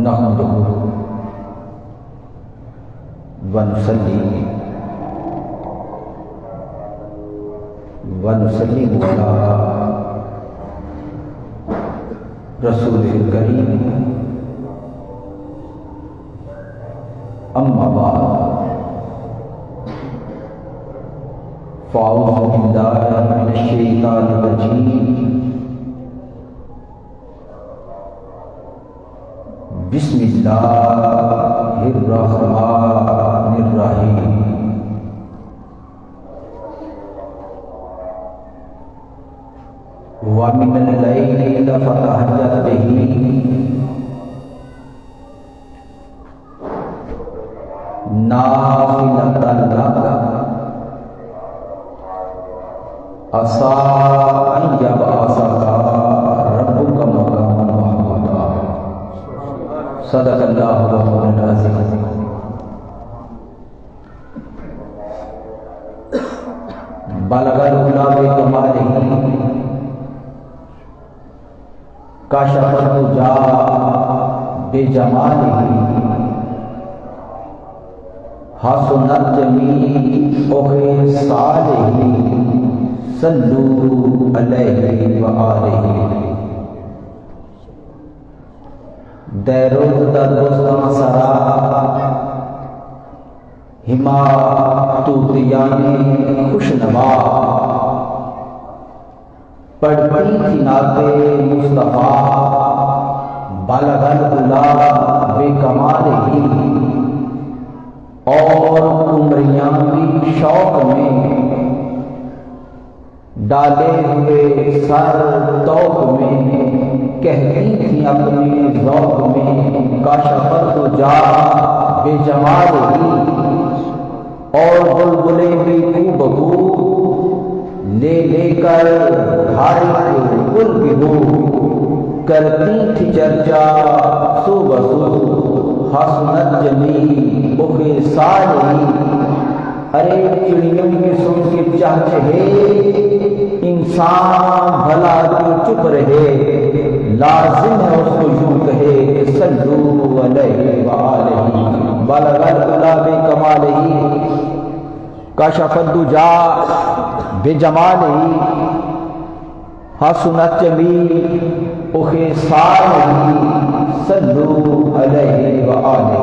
نحمده ونصلي ونسلم على رسول الكريم اما بعد فاعوذ بالله من الشيطان الرجيم بسم اللہ الرحمن الرحیم وَمِنَ اللَّيْلِ فَتَهَجَّدْ بِهِ نَافِلَةً لَكَ عَسَىٰ أَن يَبْعَثَكَ رَبُّكَ مَقَامًا مَحْمُودًا صدق اللہ العظیم۔ بلغ العلا بکمالہ کشف الدجی بجمالہ حسنت جمیع خصالہ صلوا علیہ وآلہ۔ دیروز در بستان سرا ہما طوطیان خوش نوا پڑھتی تھی نعت مصطفیٰ بلغ العلا بکمالہ، اور عمریاں بھی شوق میں ڈالے ہوئے سر توق میں کہتی تھی اپنے ذوق میں کاشف الدجی بجمالہ، اور بلبلیں بھی کو بگو لے لے کر گھاڑی گل گلو کرتی تھی چرچا سو بسو حسنت جمیع خصالہ۔ ارے چڑیوں کی سن کے چہچہے انسان بھلا کیوں چپ رہے، لازم ہے اس کو یوں کہے کہ صلوا علیہ وآلہ۔ بلغ العلا بکمالہ کشف الدجی بجمالہ حسنت جمیع خصالہ صلوا علیہ وآلہ۔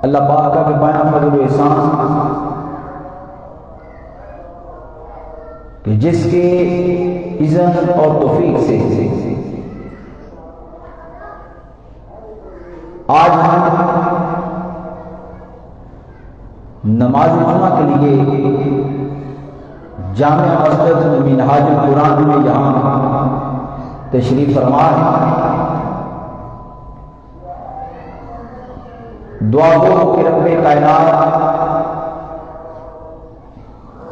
اللہ پاک کا کہ پایا فضل و احسان کہ جس کے اذن اور توفیق سے آج ہم نماز جمعہ کے لیے جامع مسجد منہاج القرآن میں یہاں تشریف فرما ہے۔ دعا گو کہ رب کائنات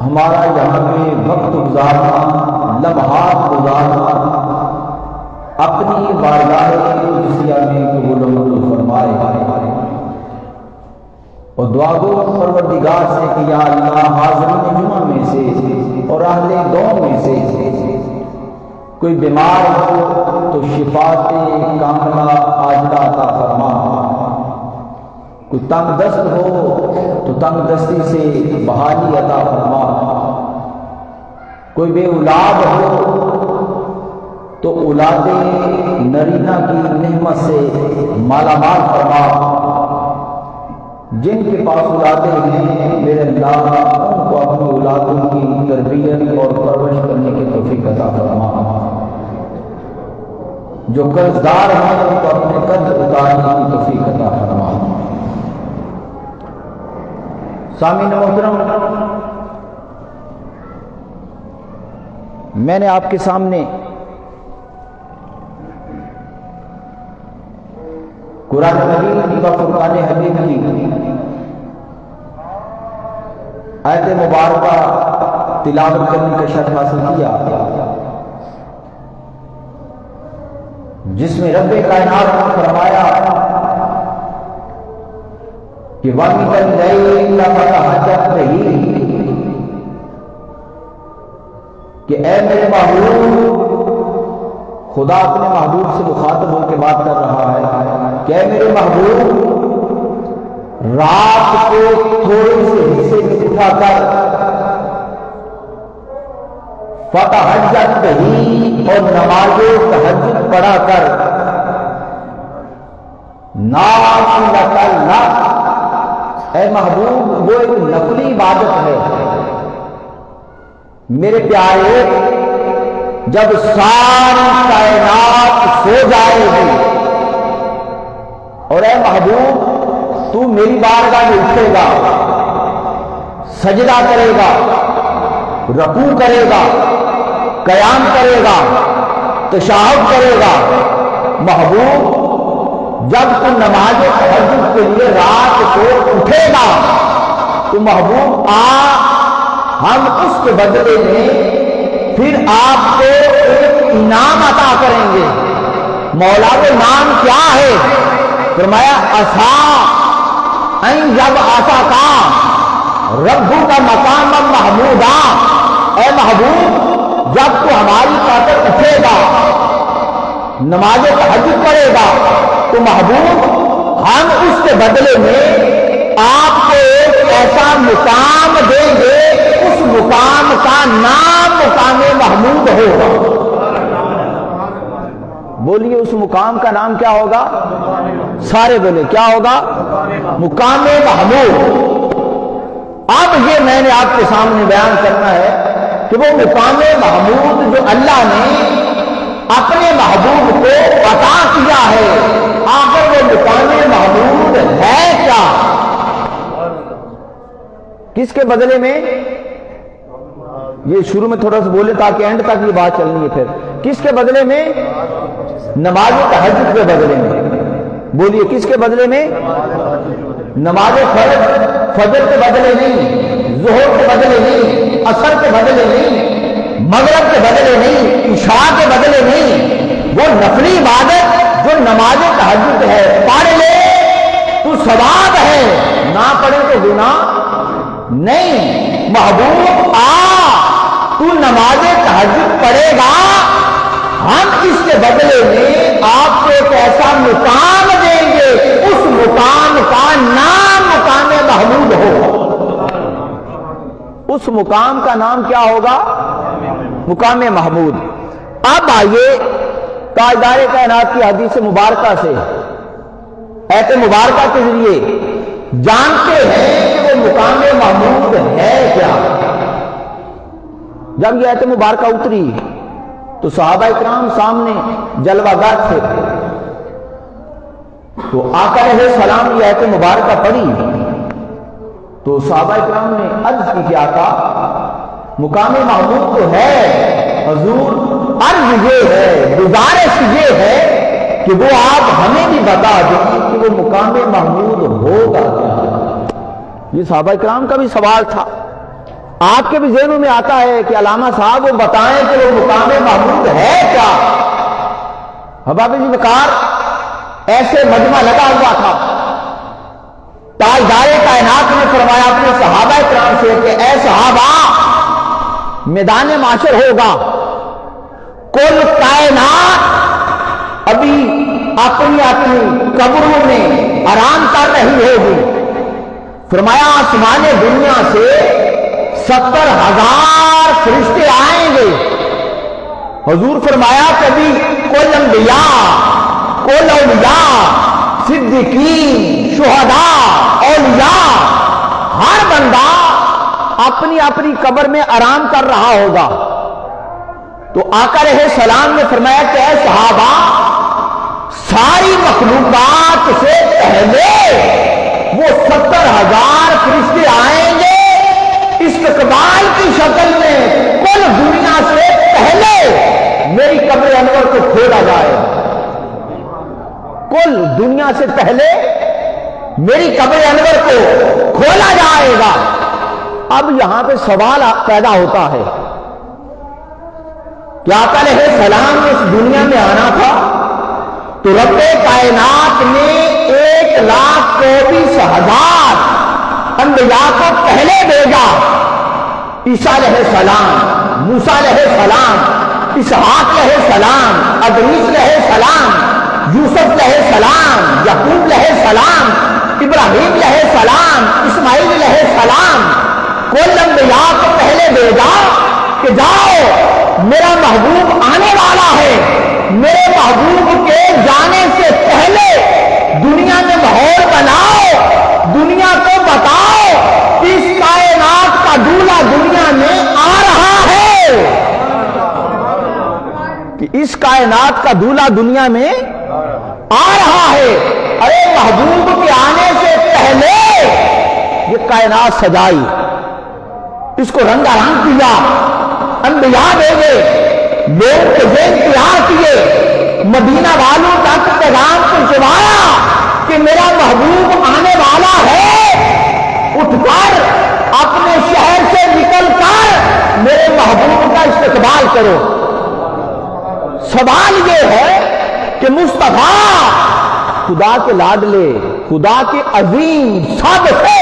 ہمارا یہاں پہ وقت گزارنا، لمحات گزارنا اپنی بارگاہ قدسیہ میں قبول و منظور فرمائے، اور دعا گو پروردگار سے کہ یا اللہ حاضرین جمعہ میں سے اور اہل گاؤں میں سے کوئی بیمار ہو تو شفاعت کاملہ عاجلہ عطا فرما، کوئی تنگ دست ہو تو تنگ دستی سے بحالی عطا فرما، کوئی بے اولاد ہو تو اولاد نرینہ کی نعمت سے مالا مال فرما، جن کے پاس اولادیں ہیں میرے اللہ ان کو اپنی اولادوں کی تربیت اور پرورش کرنے کی توفیق عطا فرما، جو قرضدار ہیں ان کو اپنے قرض اتارنے کی توفیق عطا فرما۔ سامعین محترم، میں نے آپ کے سامنے قرآن مجید و فرقان حمید کی آیت مبارکہ تلاوت کرنے کا شرف حاصل کیا، جس میں رب کائنات نے فرمایا کہ وَمِنَ اللَّيْلِ فَتَهَجَّدْ بِهِ، کہ اے میرے محبوب خدا اپنے محبوب سے مخاطب ہو کے بات کر رہا ہے کہ اے میرے محبوب، رات کو تھوڑے سے حصے میں اٹھا کر فتحجد بہی اور نماز تہجد پڑھا کر نافلۃ لک، اے محبوب وہ ایک نفلی عبادت ہے میرے پیارے، جب ساری کائنات سو جائے گی اور اے محبوب تو میری بارگاہ میں اٹھے گا، سجدہ کرے گا، رکوع کرے گا، قیام کرے گا، تشہد کرے گا، محبوب جب تو نماز تہجد کے لیے رات کو اٹھے گا تو محبوب ہم اس کے بدلے میں پھر آپ کو ایک انعام عطا کریں گے۔ مولا وہ نام کیا ہے؟ فرمایا عسیٰ ان جب آسا کا ربو کا مقام محمودا، اے محبوب جب تو ہماری خاطر اٹھے گا، نماز تہجد پڑھے گا تو محبوب ہم اس کے بدلے میں آپ کو ایک ایسا مقام دیں گے، اس مقام کا نام مقام محمود ہوگا۔ بولیے اس مقام کا نام کیا ہوگا؟ سارے بولے کیا ہوگا؟ مقام محمود۔ اب یہ میں نے آپ کے سامنے بیان کرنا ہے کہ وہ مقام محمود جو اللہ نے اپنے محبوب کو عطا کیا ہے، آخر وہ مقام محمود ہے کیا؟ کس کے بدلے میں؟ یہ شروع میں تھوڑا سا بولے تاکہ اینڈ تک یہ بات چلنی ہے۔ پھر کس کے بدلے میں؟ نماز تہجد کے بدلے میں۔ بولیے کس کے بدلے میں؟ نماز فجر کے بدلے نہیں، ظہر کے بدلے نہیں، عصر کے بدلے نہیں، مغرب کے بدلے نہیں، عشاء کے بدلے نہیں، وہ نفلی عبادت جو نماز تہجد ہے، پڑھ لے تو ثواب ہے، نہ پڑھے تو گناہ نہیں۔ محبوب تو نماز تہجد پڑھے گا، ہم اس کے بدلے میں آپ کو ایک ایسا مقام دیں گے، اس مقام کا نام مقام محمود ہوگا۔ اس مقام کا نام کیا ہوگا؟ مقام محمود۔ اب آئیے تاجدار کائنات کی حدیث مبارکہ سے، ایت مبارکہ کے ذریعے جانتے ہیں کہ وہ مقام محمود ہے کیا۔ جب یہ ایت مبارکہ اتری تو صحابہ اکرام سامنے جلوہ گر تھے، تو آقا علیہ السلام یہ ایت مبارکہ پڑھی تو صحابہ اکرام نے عرض کی کہ آقا مقام محمود تو ہے حضور، عرض یہ ہے، گزارش یہ ہے کہ وہ آپ ہمیں بھی بتا دیں کہ وہ مقام محمود ہوگا کیا۔ یہ صحابہ اکرام کا بھی سوال تھا، آپ کے بھی ذہنوں میں آتا ہے کہ علامہ صاحب وہ بتائیں کہ وہ مقام محمود ہے کیا۔ حباب جی وقار ایسے مجمع لگا ہوا تھا، تاجدار کائنات نے فرمایا اپنے صحابہ اکرام سے کہ اے صحابہ میدان معاشر ہوگا، کل کائنات ابھی اپنی اپنی قبروں میں آرام کر رہی ہوگی۔ فرمایا آسمان دنیا سے 70,000 فرشتے آئیں گے۔ حضور فرمایا کبھی کل انبیاء، کل اولیاء، صدیقین، شہداء، اولیاء، ہر بندہ اپنی اپنی قبر میں آرام کر رہا ہوگا۔ تو آقا علیہ السلام نے فرمایا کہ اے صحابہ ساری مخلوقات سے پہلے وہ 70,000 فرشتے آئیں گے استقبال کی شکل میں، کل دنیا سے پہلے میری قبر انور کو کھولا جائے گا۔ کل دنیا سے پہلے میری قبر انور کو کھولا جائے گا۔ اب یہاں پہ سوال پیدا ہوتا ہے کہ آقا علیہ السلام نے اس دنیا میں آنا تھا تو رب کائنات نے 1,24,000 انبیاء کو پہلے بھیجا، عیسیٰ علیہ السلام، موسیٰ علیہ السلام، اسحاق علیہ السلام، ادریس علیہ السلام، یوسف علیہ السلام، یعقوب علیہ السلام، ابراہیم علیہ السلام، اسماعیل علیہ السلام، کل انبیاء کو پہلے بھیجا کہ جاؤ میرا محبوب آنے والا ہے، میرے محبوب کے جانے سے پہلے دنیا میں ماحول بناؤ، دنیا کو بتاؤ کہ اس کائنات کا دولہا دنیا میں آ رہا ہے، کہ اس کائنات کا دولہا دنیا میں آ رہا ہے۔ ارے محبوب کے آنے سے پہلے یہ کائنات سجائی، اس کو رنگا رنگ کیا، انبیاء بھیجے، لوگ کے ذہن تیار کیے، مدینہ والوں تک پیغام پہنچوایا کہ میرا محبوب آنے والا ہے، اٹھ کر اپنے شہر سے نکل کر میرے محبوب کا استقبال کرو۔ سوال یہ ہے کہ مصطفیٰ خدا کے لاڈلے، خدا کے عظیم، سب سے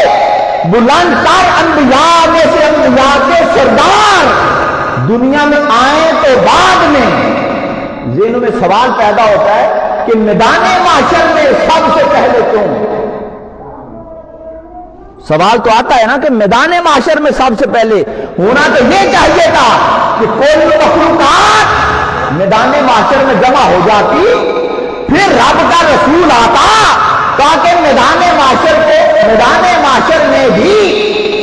بلند تر انبیاء میں سے انبیاء کے سردار دنیا میں آئیں تو بعد میں ذہنوں میں سوال پیدا ہوتا ہے کہ میدان محشر میں سب سے پہلے کیوں؟ سوال تو آتا ہے نا کہ میدان محشر میں سب سے پہلے ہونا تو یہ چاہیے تھا کہ کوئی مخلوقات میدان محشر میں جمع ہو جاتی، پھر رب کا رسول آتا تاکہ میدان محشر میں بھی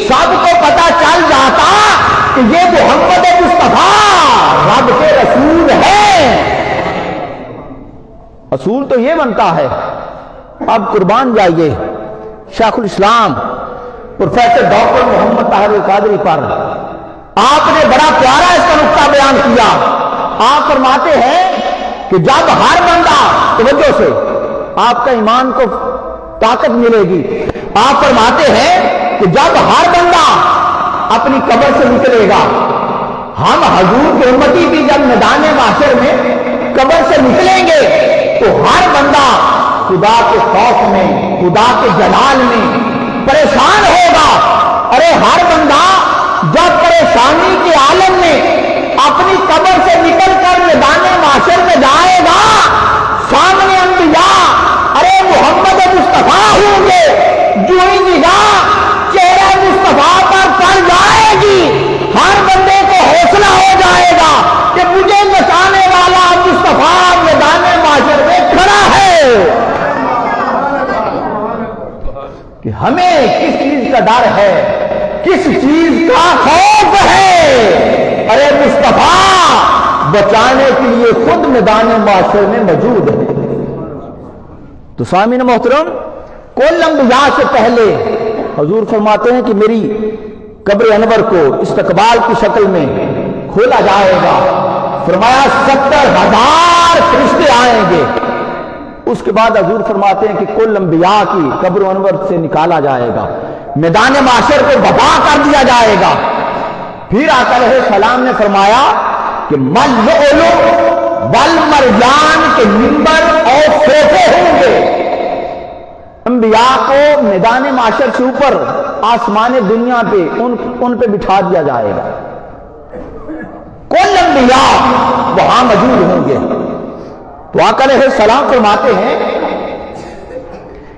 سب کو پتا چل جاتا کہ یہ محمد مصطفیٰ رب کے رسول ہیں۔ اصول تو یہ بنتا ہے۔ اب قربان جائیے شیخ الاسلام پروفیسر ڈاکٹر محمد طاہر القادری پر آپ نے بڑا پیارا اس کا نقطہ بیان کیا۔ آپ فرماتے ہیں کہ جب ہر بندہ، توجہ سے آپ کا ایمان کو طاقت ملے گی، آپ فرماتے ہیں کہ جب ہر بندہ اپنی قبر سے نکلے گا، ہم حضور کے امتی بھی جب میدان محشر میں قبر سے نکلیں گے تو ہر بندہ خدا کے خوف میں، خدا کے جلال میں پریشان ہوگا۔ ارے ہر بندہ جب پریشانی کے عالم میں اپنی قبر سے نکل کر میدان محشر میں جائے گا، سامنے انبیاء ارے محمد مصطفیٰ ہوں گے، جو ہی نگاہ چہرہ مصطفیٰ پر پڑ جائے گی، ہر بندے کو حوصلہ ہو جائے گا کہ مجھے بچانے والا مصطفیٰ میدان محشر میں کھڑا ہے۔ کہ ہمیں کس چیز کا ڈر ہے، کس چیز کا خوف ہے؟ ارے مصطفیٰ بچانے کے لیے خود میدان محشر میں موجود ہے۔ تو سامعین محترم، کل انبیاء سے پہلے حضور فرماتے ہیں کہ میری قبر انور کو استقبال کی شکل میں کھولا جائے گا۔ فرمایا 70,000 فرشتے آئیں گے۔ اس کے بعد حضور فرماتے ہیں کہ کل انبیاء کی قبر انور سے نکالا جائے گا، میدان محشر کو بپا کر دیا جائے گا۔ پھر آقا علیہ السلام نے فرمایا کہ ملؤلؤ والمرجان کے منبر اور صوفے ہوں گے۔ انبیاء کو میدان محشر سے اوپر آسمان دنیا پہ ان پہ بٹھا دیا جائے گا، کل انبیاء وہاں موجود ہوں گے۔ تو آقا علیہ السلام فرماتے ہیں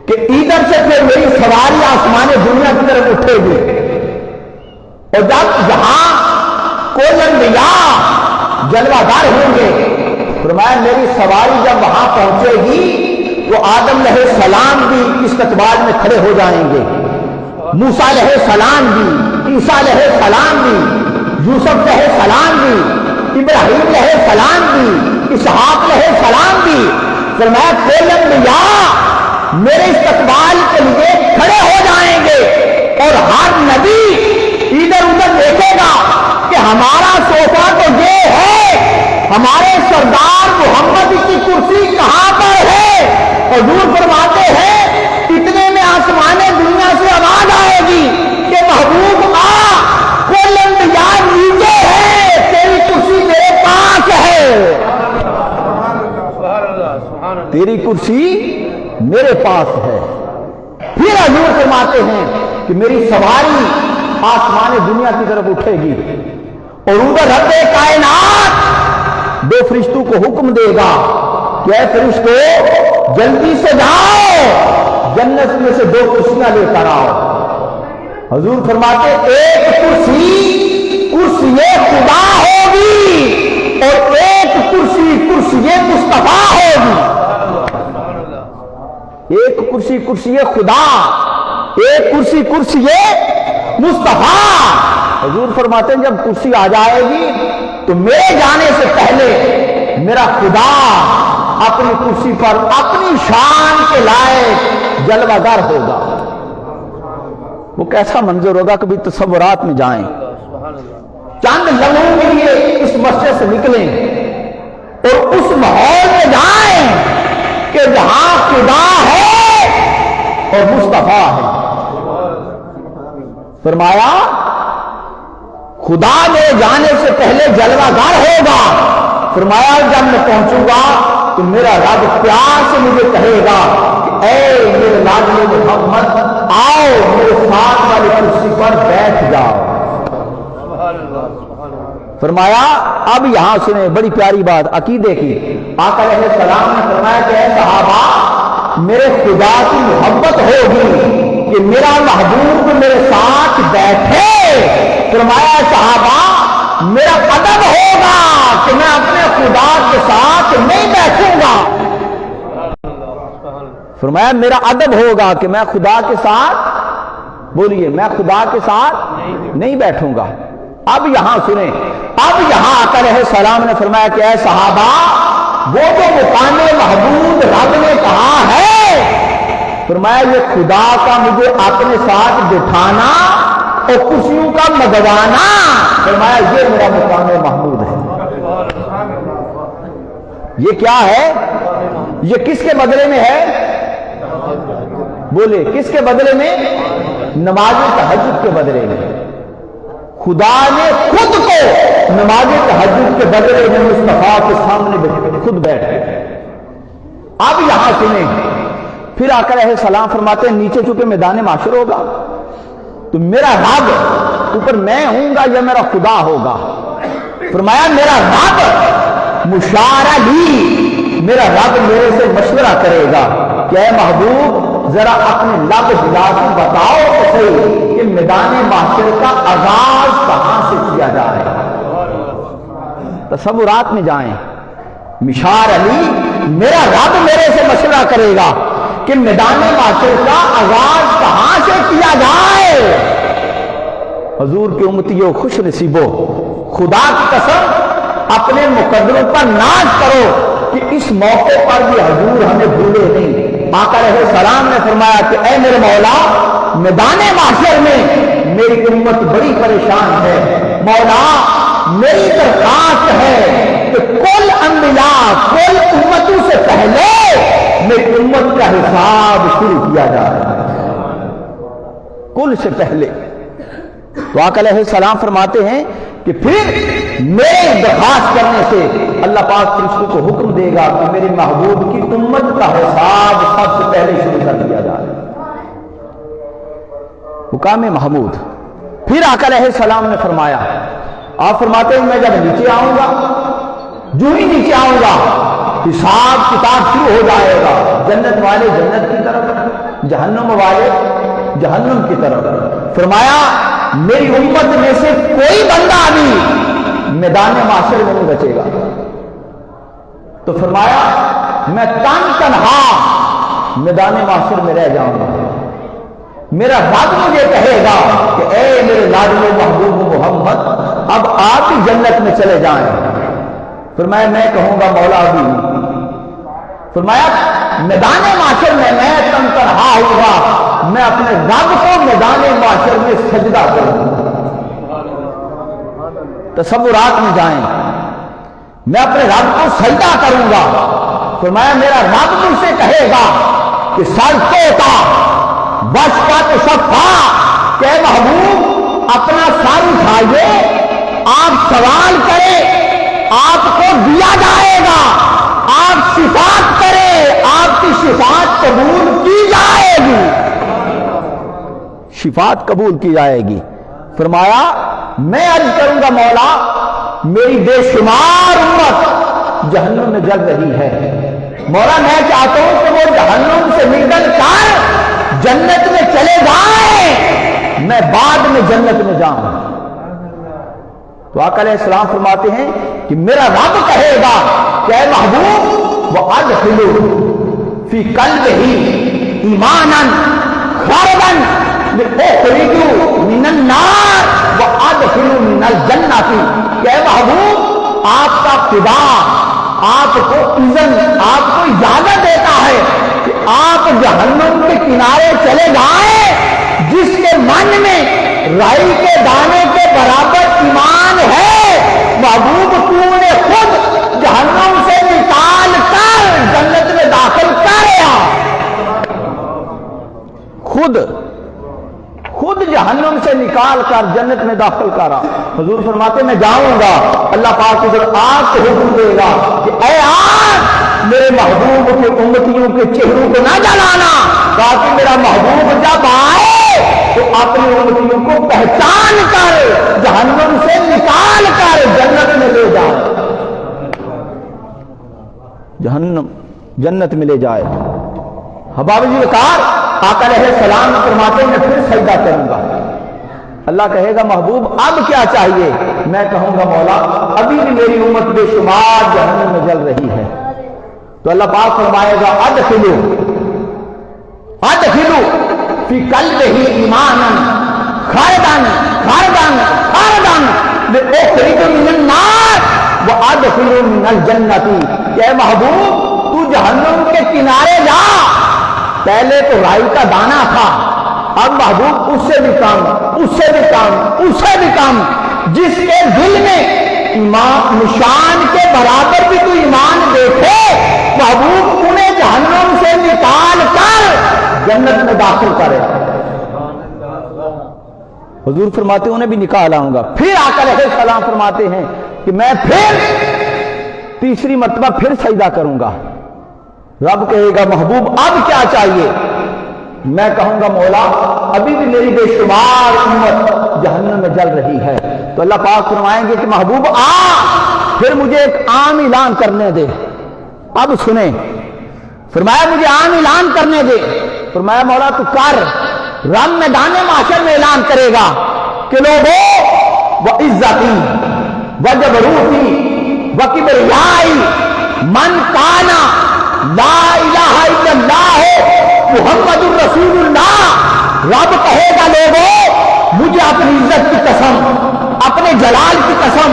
کہ ادھر سے پھر میری سواری آسمان دنیا کی طرف اٹھے گی، اور جب یہاں کل انبیاء جلوہ دار ہوں گے، فرمایا میری سواری جب وہاں پہنچے گی تو آدم علیہ السلام بھی استقبال میں کھڑے ہو جائیں گے، موسیٰ علیہ السلام بھی، عیسیٰ علیہ السلام بھی، یوسف علیہ السلام بھی، ابراہیم علیہ السلام بھی، اسحاق علیہ السلام بھی۔ فرمایا کل انبیاء میرے استقبال کے لیے کھڑے ہو جائیں گے، اور ہر نبی ادھر ادھر دیکھے گا کہ ہمارا صوفہ تو یہ ہے، ہمارے سردار محمد کی کرسی کہاں پر ہے؟ حضور فرماتے ہیں اتنے میں آسمان دنیا سے آواز آئے گی کہ محبوب آ، کل انبیاء نیچے ہے، تیری کرسی میرے پاس ہے، تیری کرسی میرے پاس ہے۔ پھر حضور فرماتے ہیں کہ میری سواری آسمان دنیا کی طرف اٹھے گی، اور ادھر رب کائنات دو فرشتوں کو حکم دے گا کہ اے فرشتوں جلدی سے جاؤ جنت میں سے دو کرسیاں لے کر آؤ۔ حضور فرماتے ایک کرسی کرسی خدا ہوگی اور ایک کرسی کرسی مصطفیٰ ہوگی۔ ایک کرسی کرسی خدا، ایک کرسی کرسی مصطفیٰ۔ حضور فرماتے ہیں جب کرسی آ جائے گی تو میرے جانے سے پہلے میرا خدا اپنی کرسی پر اپنی شان کے لائق جلوہ گر ہوگا۔ وہ کیسا منظر ہوگا، کبھی تصورات میں جائیں، چند لمحوں کے لیے اس مسجد سے نکلیں اور اس ماحول میں جائیں کہ جہاں خدا ہے اور مصطفیٰ ہے۔ فرمایا خدا میں جانے سے پہلے جلوہ گر ہوگا۔ فرمایا جب میں پہنچوں گا تو میرا رب پیار سے مجھے کہے گا کہ اے میرے لاڈلے محمد آؤ میرے ساتھ والی کرسی پر بیٹھ جاؤ۔ فرمایا اب یہاں سنیں بڑی پیاری بات عقیدے کی۔ آقا علیہ السلام نے فرمایا کہ اے صحابہ میرے خدا کی محبت ہوگی کہ میرا محبوب میرے ساتھ بیٹھے۔ فرمایا صحابہ میرا ادب ہوگا کہ میں اپنے خدا کے ساتھ نہیں بیٹھوں گا۔ فرمایا میرا ادب ہوگا کہ میں خدا کے ساتھ، بولیے میں خدا کے ساتھ نہیں بیٹھوں گا۔ اب یہاں سنیں، اب یہاں آقا علیہ السلام نے فرمایا کہ اے صحابہ وہ جو مقام محمود رب نے کہا ہے، فرمایا یہ خدا کا مجھے اپنے ساتھ بٹھانا اور کرسیوں کا مگوانا، فرمایا یہ میرا مقام محمود ہے۔ یہ کیا ہے؟ یہ کس کے بدلے میں ہے؟ بولے کس کے بدلے میں؟ نماز تہجد کے بدلے میں۔ خدا نے خود کو نماز تہجد کے بدلے میں مصطفیٰ کے سامنے خود بیٹھ گئے۔ اب یہاں سنیں، پھر آقا علیہ السلام فرماتے ہیں نیچے چونکہ میدان معاشر ہوگا تو میرا رب اوپر میں ہوں گا یا میرا خدا ہوگا؟ فرمایا میرا رب مشارہ لی، میرا رب میرے سے مشورہ کرے گا کہ اے محبوب ذرا اپنے لب ہلا کے بتاؤ تو صحیح کہ میدان معاشر کا آغاز کہاں سے کیا جائے۔ تصورات میں جائیں، مشار علی میرا رب میرے سے مشورہ کرے گا کہ میدان معاشر کا آغاز کہاں سے کیا جائے۔ حضور کے امتیوں خوش نصیبوں، خدا کی قسم اپنے مقدروں پر ناز کرو کہ اس موقع پر بھی حضور ہمیں بھولے نہیں۔ آقا علیہ السلام نے فرمایا کہ اے میرے مولا میدان معاشر میں میری امت بڑی پریشان ہے، مولا میری درخواست ہے کہ کل انبیاء کل امتوں سے پہلے میری امت کا حساب شروع کیا جائے، کل سے پہلے۔ تو آقا علیہ السلام فرماتے ہیں کہ پھر میرے درخواست کرنے سے اللہ پاک فرشتوں کو حکم دے گا کہ میرے محبوب کی امت کا حساب سب سے پہلے شروع کر دیا جائے۔ مقام محمود۔ پھر آقا علیہ السلام نے فرمایا، آپ فرماتے ہیں میں جب نیچے آؤں گا، جو ہی نیچے آؤں گا حساب کتاب شروع ہو جائے گا، جنت والے جنت کی طرف، جہنم والے جہنم کی طرف۔ فرمایا میری امت میں سے کوئی بندہ بھی میدان معاشر میں نہیں بچے گا۔ تو فرمایا میں تنہا میدان معاشر میں رہ جاؤں گا، میرا رب مجھے کہے گا کہ اے میرے لاڈلے محبوب محمد اب آپ ہی جنت میں چلے جائیں۔ فرمایا میں کہوں گا مولا ابھی نہیں۔ فرمایا میدان معاشر میں تنہا ہوں گا، میں اپنے رب کو میدان معاشر میں سجدہ کروں گا۔ تصورات میں جائیں، میں اپنے رب کو سجدہ کروں گا۔ فرمایا میرا رب مجھ سے کہے گا کہ سر توتا بس کا تو شفا، کہ محبوب اپنا سر اٹھائیے، آپ سوال کریں آپ کو دیا جائے گا، آپ صفات کریں آپ کی صفات قبول کی جائے گی، شفاعت قبول کی جائے گی۔ فرمایا میں عرض کروں گا مولا میری بے شمار امت جہنم میں جل رہی ہے۔ مولا میں چاہتا ہوں کہ وہ جہنم سے نکل کر جنت میں چلے جائیں، میں بعد میں جنت میں جاؤں۔ تو آقا علیہ السلام فرماتے ہیں کہ میرا رب کہے گا کہ اے محبوب وَأَدْخِلُوا فِي قَلْبِهِ ایمانا خَالِدًا لِأُخْرِجُوا مِنَ النَّارِ وَأَدْخِلُوا مِنَ الْجَنَّةِ کہ اے محبوب آپ کا خدا آپ کو اذن آپ کو اجازت دیتا ہے کہ آپ جہنم کے کنارے چلے جائیں جس کے من میں رائی کے دانے کے برابر ایمان ہے، محبوب تو نے خود جہنم سے نکال کر جنت میں داخل کریا، خود جہنم سے نکال کر جنت میں داخل کرا۔ حضور فرماتے میں جاؤں گا، اللہ پاک ادھر آگ کو حکم دے گا کہ اے آگ میرے محبوب کے امتیوں کے چہروں کو نہ جلانا، تاکہ میرا محبوب جب آئے تو اپنی امتیوں کو پہچان کر جہنم سے نکال کر جنت میں لے جائے، جنت میں لے جائے۔ حباب جی وقار آقا علیہ السلام فرماتے ہیں میں پھر سجدہ کروں گا۔ اللہ کہے گا محبوب اب کیا چاہیے؟ میں کہوں گا مولا ابھی بھی میری امت بے شمار جہنم میں جل رہی ہے۔ تو اللہ پاک فرمائے گا ادخلوا فی قلبہ ایمانا خالدا لأخرج من النار وادخلوا من الجنۃ کہ اے محبوب تو جہنم کے کنارے جا، پہلے تو رائی کا دانہ تھا، اب محبوب اس سے بھی کم، جس کے دل میں ایمان نشان کے برابر بھی تو ایمان دیکھے، محبوب انہیں جہنم سے نکال کر جنت میں داخل کرے۔ حضور فرماتے انہیں بھی نکال آؤں گا۔ پھر آقا علیہ السلام فرماتے ہیں کہ میں پھر تیسری مرتبہ پھر سجدہ کروں گا۔ رب کہے گا محبوب اب کیا چاہیے؟ میں کہوں گا مولا ابھی بھی میری بے شمار امت جہنم میں جل رہی ہے۔ تو اللہ پاک فرمائیں گے کہ محبوب پھر مجھے ایک عام اعلان کرنے دے۔ اب سنیں، فرمایا مجھے عام اعلان کرنے دے۔ فرمایا مولا تو کر۔ رب میدان محشر میں اعلان کرے گا کہ لوگوں وعزتی وجبروتی وکبریائی من کانا لا الہ الا اللہ محمد الرسول اللہ۔ رب کہے گا لوگوں مجھے اپنی عزت کی قسم، اپنے جلال کی قسم،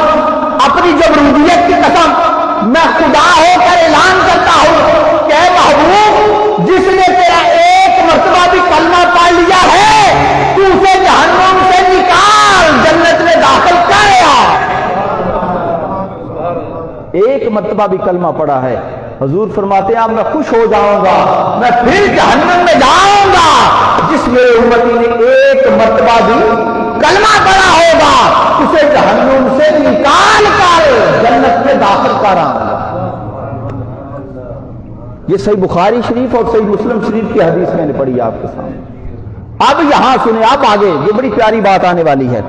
اپنی جبروتیت کی قسم میں خدا ہو کر اعلان کرتا ہوں کہ اے محبوب جس نے تیرا ایک مرتبہ بھی کلمہ پڑھ لیا ہے تو اسے جہنم سے نکال جنت میں داخل کریا۔ ایک مرتبہ بھی کلمہ پڑھا ہے۔ حضور فرماتے ہیں اب میں خوش ہو جاؤں گا، میں پھر جہنم میں جاؤں گا جس میرے امتی نے ایک مرتبہ بھی کلمہ پڑھا ہوگا اسے جہنم سے نکال کر جنت میں داخل کرا۔ یہ صحیح بخاری شریف اور صحیح مسلم شریف کی حدیث میں نے پڑھی آپ کے سامنے۔ اب یہاں سنیں، اب آگے یہ بڑی پیاری بات آنے والی ہے۔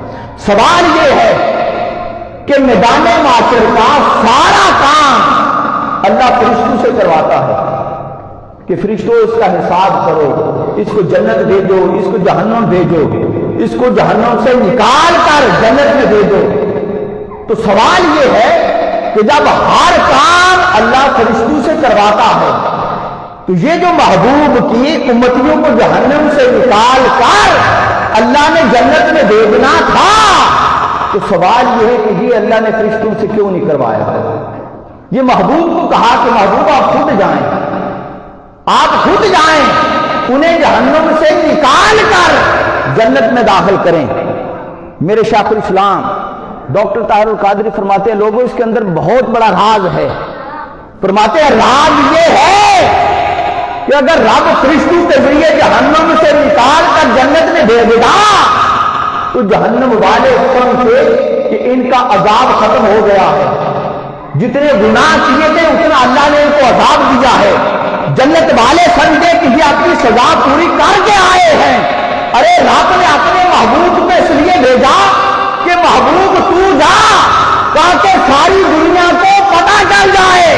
سوال یہ ہے کہ میدان معاشر کا سارا کام اللہ فرشتوں سے کرواتا ہے کہ فرشتوں اس کا حساب کرو، اس کو جنت بھیجو، اس کو جہنم بھیجو، اس کو جہنم سے نکال کر جنت میں بھیجو۔ تو سوال یہ ہے کہ جب ہر کام اللہ فرشتوں سے کرواتا ہے تو یہ جو محبوب کی امتیوں کو جہنم سے نکال کر اللہ نے جنت میں بھیجنا تھا، تو سوال یہ ہے کہ یہ اللہ نے فرشتوں سے کیوں نہیں کروایا؟ یہ محبوب کو کہا کہ محبوب آپ خود جائیں، انہیں جہنم سے نکال کر جنت میں داخل کریں۔ میرے شیخ الاسلام ڈاکٹر طاہر القادری فرماتے ہیں لوگوں اس کے اندر بہت بڑا راز ہے۔ فرماتے ہیں راز یہ ہے کہ اگر رب فرشتوں کے ذریعے جہنم سے نکال کر جنت میں بھیج گا تو جہنم والے سمجھے کہ ان کا عذاب ختم ہو گیا ہے، جتنے گناہ کیے تھے اتنا اللہ نے ان کو عذاب دیا ہے۔ جنت والے سمجھے کہ یہ اپنی سزا پوری کر کے آئے ہیں۔ ارے رب نے اپنے محبوب کو اس لیے بھیجا کہ محبوب تو جا تاکہ ساری دنیا کو پتہ چل جائے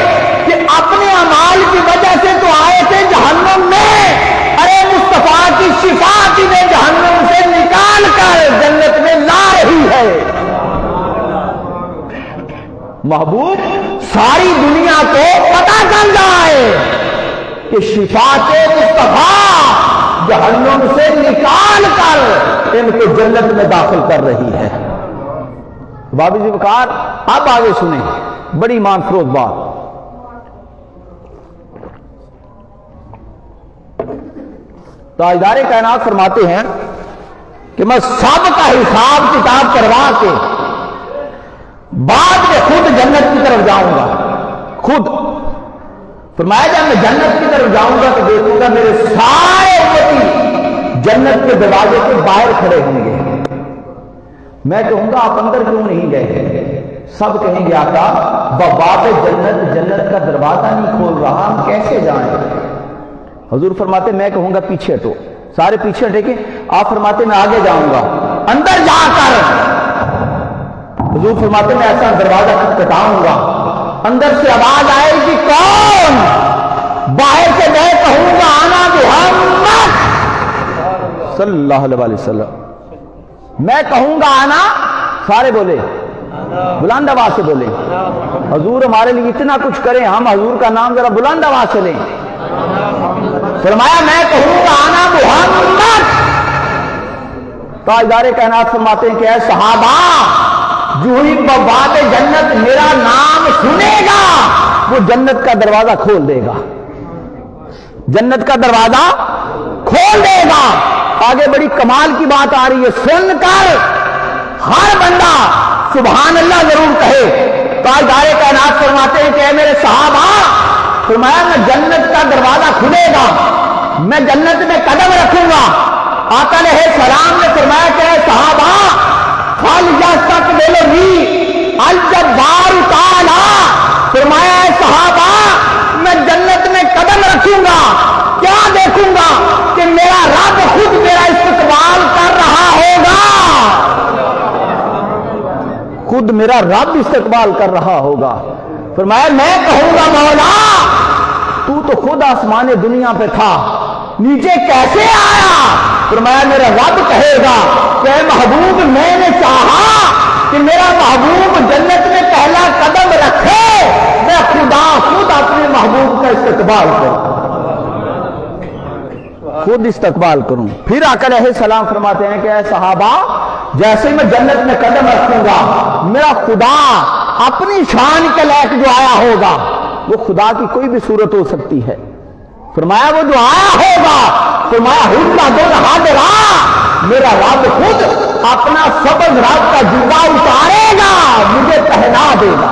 کہ اپنے اعمال کی وجہ سے تو آئے تھے جہنم میں، ارے مصطفیٰ کی شفاعت انہیں جہنم سے نکال کر جنت میں لا رہی ہے۔ محبوب ساری دنیا کو پتہ چل جائے کہ شفاعت مصطفیٰ جہنم سے نکال کر ان کو جنت میں داخل کر رہی ہے۔ بابی جی وقار اب آگے سنیں بڑی ایمان فروز بات۔ تاجدار کائنات فرماتے ہیں کہ میں سب کا حساب کتاب کروا کے بعد میں خود جنت کی طرف جاؤں گا۔ خود فرمایا جب میں جنت کی طرف جاؤں گا تو دیکھوں گا میرے سارے امتی جنت کے دروازے کے باہر کھڑے ہوں گے۔ میں کہوں گا آپ اندر کیوں نہیں گئے؟ سب کہیں گے آقا باب جنت، جنت کا دروازہ نہیں کھول رہا، ہم کیسے جائیں؟ حضور فرماتے میں کہوں گا پیچھے ہٹو، سارے پیچھے ہٹے کہ آپ فرماتے میں آگے جاؤں گا، اندر جا کر حضور فرماتے میں ایسا دروازہ کھٹکھٹاؤں گا، اندر سے آواز آئے گی کون؟ باہر سے میں کہوں گا آنا محمد صلی اللہ علیہ وسلم، میں کہوں گا آنا، سارے بولے بلند آواز سے بولے حضور ہمارے لیے اتنا کچھ کریں، ہم حضور کا نام ذرا بلند آواز سے لیں۔ فرمایا میں کہوں گا آنا محمد۔ تاجدار کائنات فرماتے ہیں کہ اے صحابہ جو ہی باب جنت میرا نام سنے گا وہ جنت کا دروازہ کھول دے گا، جنت کا دروازہ کھول دے گا۔ آگے بڑی کمال کی بات آ رہی ہے، سن کر ہر بندہ سبحان اللہ ضرور کہے۔ تاجدار کائنات فرماتے ہیں کہ اے میرے صحابہ، فرمایا میں جنت کا دروازہ کھلے گا، میں جنت میں قدم رکھوں گا۔ آقا علیہ السلام نے فرمایا کہ اے صحابہ فَلْيَسْتَقْبِلْنِي الْجَبَّارُ تَعَالَىٰ، فرمایا اے صحابہ میں جنت میں قدم رکھوں گا، کیا دیکھوں گا کہ میرا رب خود میرا استقبال کر رہا ہوگا، خود میرا رب استقبال کر رہا ہوگا۔ فرمایا میں کہوں گا مولا تو خود آسمان دنیا پہ تھا، نیچے کیسے آیا؟ فرمایا میرا رب کہے گا کہ اے محبوب میں نے چاہا کہ میرا محبوب جنت میں پہلا قدم رکھے، میں خدا خود اپنے محبوب کا استقبال کروں، خود استقبال کروں۔ پھر آقا علیہ السلام فرماتے ہیں کہ اے صحابہ جیسے میں جنت میں قدم رکھوں گا میرا خدا اپنی شان کے لائق جو آیا ہوگا، وہ خدا کی کوئی بھی صورت ہو سکتی ہے، فرمایا وہ جو آیا ہوگا، فرمایا میرا رب خود اپنا سبز رات کا جوبہ اتارے گا، مجھے پہنا دے گا۔